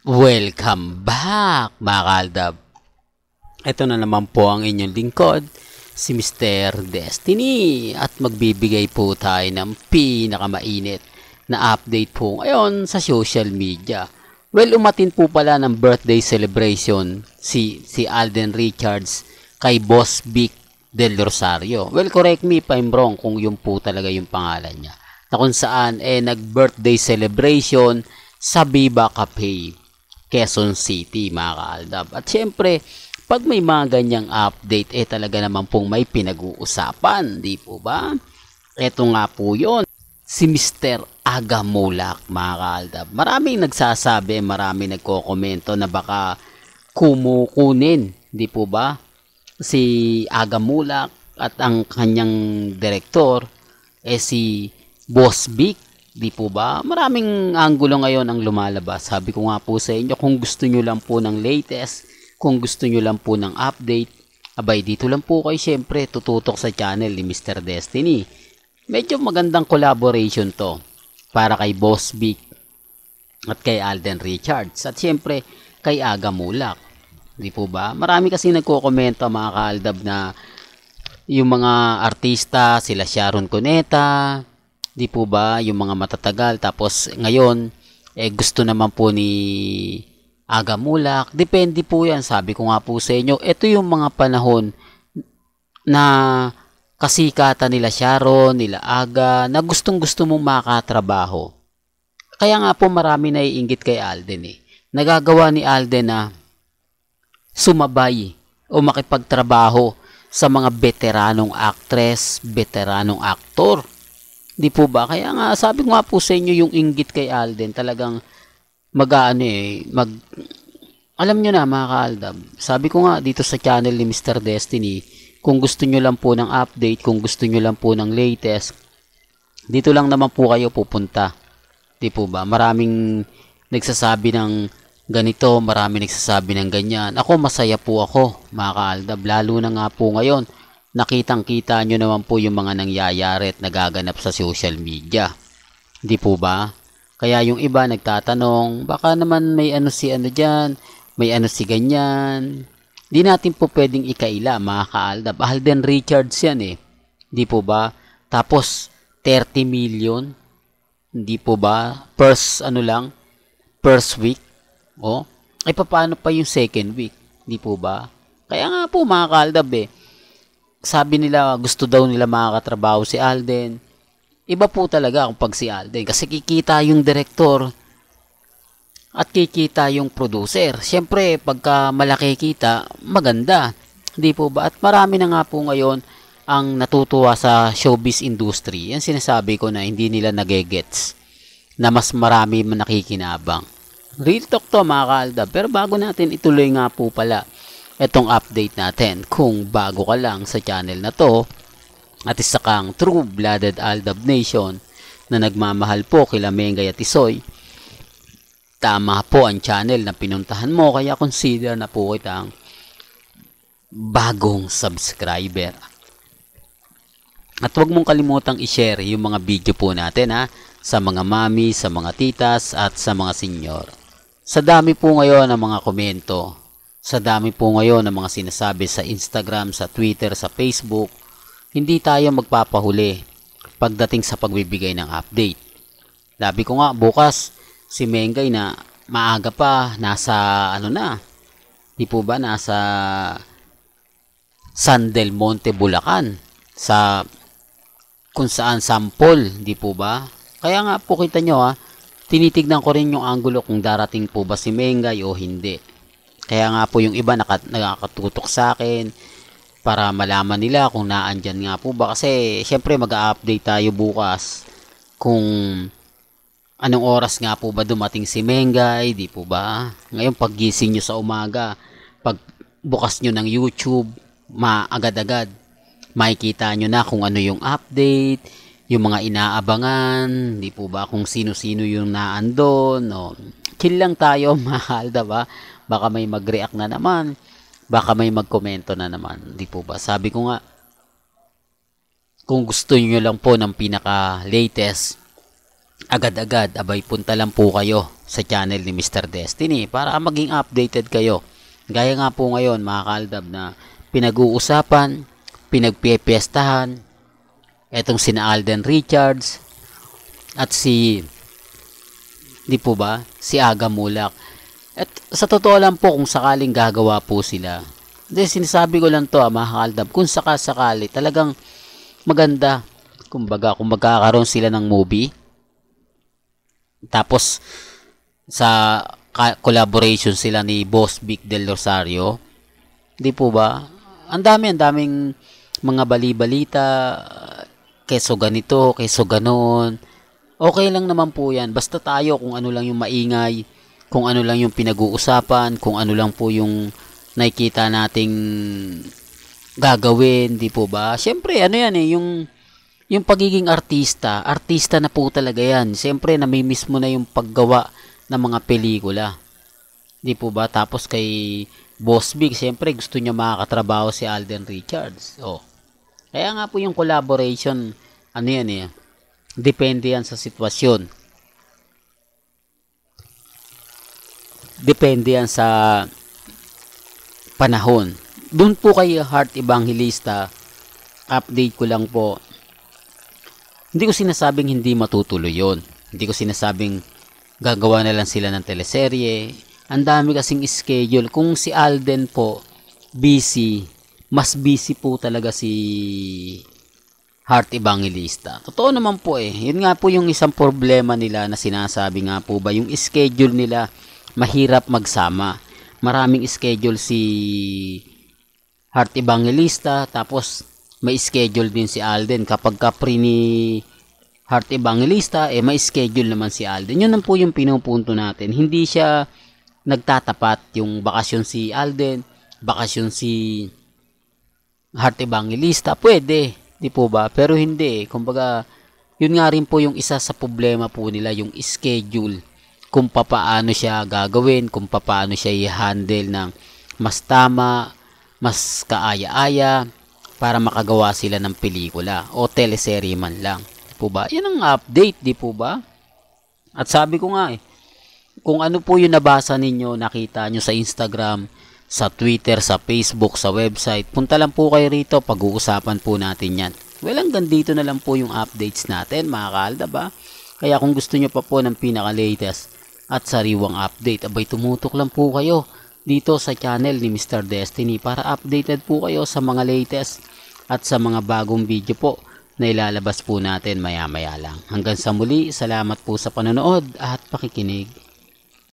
Welcome back mga kaaldab. Ito na naman po ang inyong lingkod, si Mr. Destiny. At magbibigay po tayo ng pinakamainit na update po ngayon sa social media. Well, umatin po pala ng birthday celebration si Alden Richards kay Boss Vic Del Rosario. Well, correct me if I'm wrong kung yun po talaga yung pangalan niya. Na kung saan nag-birthday celebration sa Viva Cafe, Quezon City mga kaaldab. At syempre, pag may mga ganyang update, talaga naman pong may pinag-uusapan, di po ba? Eto nga po yun, si Mr. Agamulak mga kaaldab. Maraming nagsasabi, maraming nagkokomento na baka kumukunin, di po ba? Si Agamulak at ang kanyang direktor, si Boss Vic. Di po ba? Maraming anggulo ngayon ang lumalabas. Sabi ko nga po sa inyo, kung gusto nyo lang po ng latest, kung gusto nyo lang po ng update, abay dito lang po kayo syempre tututok sa channel ni Mr. Destiny. Medyo magandang collaboration to para kay Boss Vic at kay Alden Richards at syempre kay Aga Mulak. Di po ba? Marami kasi nagko-komento mga kaaldab na yung mga artista, sila Sharon Cuneta, di po ba, yung mga matatagal, tapos ngayon gusto naman po ni Aga Mulak. Depende po yan, sabi ko nga po sa inyo, ito yung mga panahon na kasikatan nila Sharon, nila Aga, na gustong gusto mong makatrabaho. Kaya nga po marami naiinggit kay Alden nagagawa ni Alden na sumabay o makipagtrabaho sa mga veteranong actress, veteranong aktor. Di po ba? Kaya nga sabi ko nga po sa inyo, yung inggit kay Alden talagang alam nyo na mga kaaldab. Sabi ko nga dito sa channel ni Mr. Destiny, kung gusto nyo lang po ng update, kung gusto nyo lang po ng latest, dito lang naman po kayo pupunta. Di po ba? Maraming nagsasabi ng ganito, maraming nagsasabi ng ganyan. Ako masaya po ako mga kaaldab, lalo na nga po ngayon. Nakitang-kita nyo naman po yung mga nangyayari at nagaganap sa social media. Di po ba? Kaya yung iba nagtatanong, baka naman may ano si ano dyan, may ano si ganyan. Di natin po pwedeng ikaila mga kaaldab. Alden Richards yan Di po ba? Tapos 30 million. Di po ba? First week. Paano pa yung second week? Di po ba? Kaya nga po mga kaaldab sabi nila gusto daw nila makakatrabaho si Alden. Iba po talaga kung pag si Alden kasi kikita yung direktor at kikita yung producer. Siyempre pagka malaki kita, maganda. Di po ba? At marami na nga po ngayon ang natutuwa sa showbiz industry. Yan sinasabi ko na hindi nila nagegets na mas marami man nakikinabang. Real talk to mga kaaldab. Pero bago natin ituloy nga po pala itong update natin, kung bago ka lang sa channel na to at isa kang true-blooded Aldab Nation na nagmamahal po kila Mengay at Isoy, tama po ang channel na pinuntahan mo, kaya consider na po kitang bagong subscriber. At huwag mong kalimutang i-share yung mga video po natin sa mga mami, sa mga titas at sa mga senior. Sa dami po ngayon ng mga komento, sa dami po ngayon ng mga sinasabi sa Instagram, sa Twitter, sa Facebook, hindi tayo magpapahuli pagdating sa pagbibigay ng update. Sabi ko nga, bukas si Mengay na maaga pa, nasa di po ba, nasa San Del Monte, Bulacan, sa kung saan sample, di po ba? Kaya nga po kita nyo tinitignan ko rin yung angulo kung darating po ba si Mengay o hindi. Kaya nga po yung iba nakatutok sa akin para malaman nila kung naandyan nga po ba. Kasi syempre mag-a-update tayo bukas kung anong oras nga po ba dumating si Mengay, di po ba? Ngayon paggising nyo sa umaga, pag bukas nyo ng YouTube, agad-agad makikita nyo na kung ano yung update, yung mga inaabangan, di po ba? Kung sino-sino yung naandon. Chill lang tayo, mahal, diba? Baka may mag-react na naman, baka may mag-komento na naman, di po ba? Sabi ko nga, kung gusto niyo lang po ng pinaka-latest, agad-agad, abay punta lang po kayo sa channel ni Mr. Destiny para maging updated kayo. Gaya nga po ngayon mga kaaldab na pinag-uusapan, pinagpipiestahan etong sina Alden Richards at di po ba, si Aga Mulak. At sa totoo lang po kung sakaling gagawa po sila, sinasabi ko lang to mga kaaldab, kung sakasakali talagang maganda, kumbaga kung magkakaroon sila ng movie, tapos sa collaboration sila ni Boss Vic Del Rosario, di po ba, ang daming mga bali-balita, keso ganito, keso ganon, okay lang naman po yan, basta tayo kung ano lang yung maingay, kung ano lang yung pinag-uusapan, kung ano lang po yung nakikita nating gagawin, di po ba? Siyempre, ano yan yung pagiging artista na po talaga yan. Siyempre, namimiss mo na yung paggawa ng mga pelikula. Di po ba? Tapos kay Boss Big, siyempre gusto niya makakatrabaho si Alden Richards. Oh. Kaya nga po yung collaboration, ano yan depende yan sa sitwasyon. Depende yan sa panahon. Doon po kay Heart Evangelista, update ko lang po. Hindi ko sinasabing hindi matutuloy yun. Hindi ko sinasabing gagawa na lang sila ng teleserye. Ang dami kasing schedule. Kung si Alden po, busy, mas busy po talaga si Heart Evangelista. Totoo naman po Yun nga po yung isang problema nila na sinasabi nga po ba, yung schedule nila mahirap magsama. Maraming schedule si Heart Evangelista, tapos may schedule din si Alden. Kapag free ni Heart Evangelista, may schedule naman si Alden. Yun lang po yung pinupunto natin. Hindi siya nagtatapat yung bakasyon si Alden, bakasyon si Heart Evangelista. Pwede, di po ba? Pero hindi. Kumbaga, yun nga rin po yung isa sa problema po nila, yung schedule. Kung papaano siya gagawin, kung papaano siya i-handle ng mas tama, mas kaaya-aya, para makagawa sila ng pelikula o teleserye man lang. Di po ba? Yan ang update, di po ba? At sabi ko nga kung ano po yung nabasa ninyo, nakita nyo sa Instagram, sa Twitter, sa Facebook, sa website, punta lang po kayo rito, pag-uusapan po natin yan. Well, hanggang dito na lang po yung updates natin, mga kaalda ba? Kaya kung gusto nyo pa po ng pinaka-latest at sariwang update, abay tumutok lang po kayo dito sa channel ni Mr. Destiny para updated po kayo sa mga latest at sa mga bagong video po na ilalabas po natin maya-maya lang. Hanggang sa muli, salamat po sa panonood at pakikinig.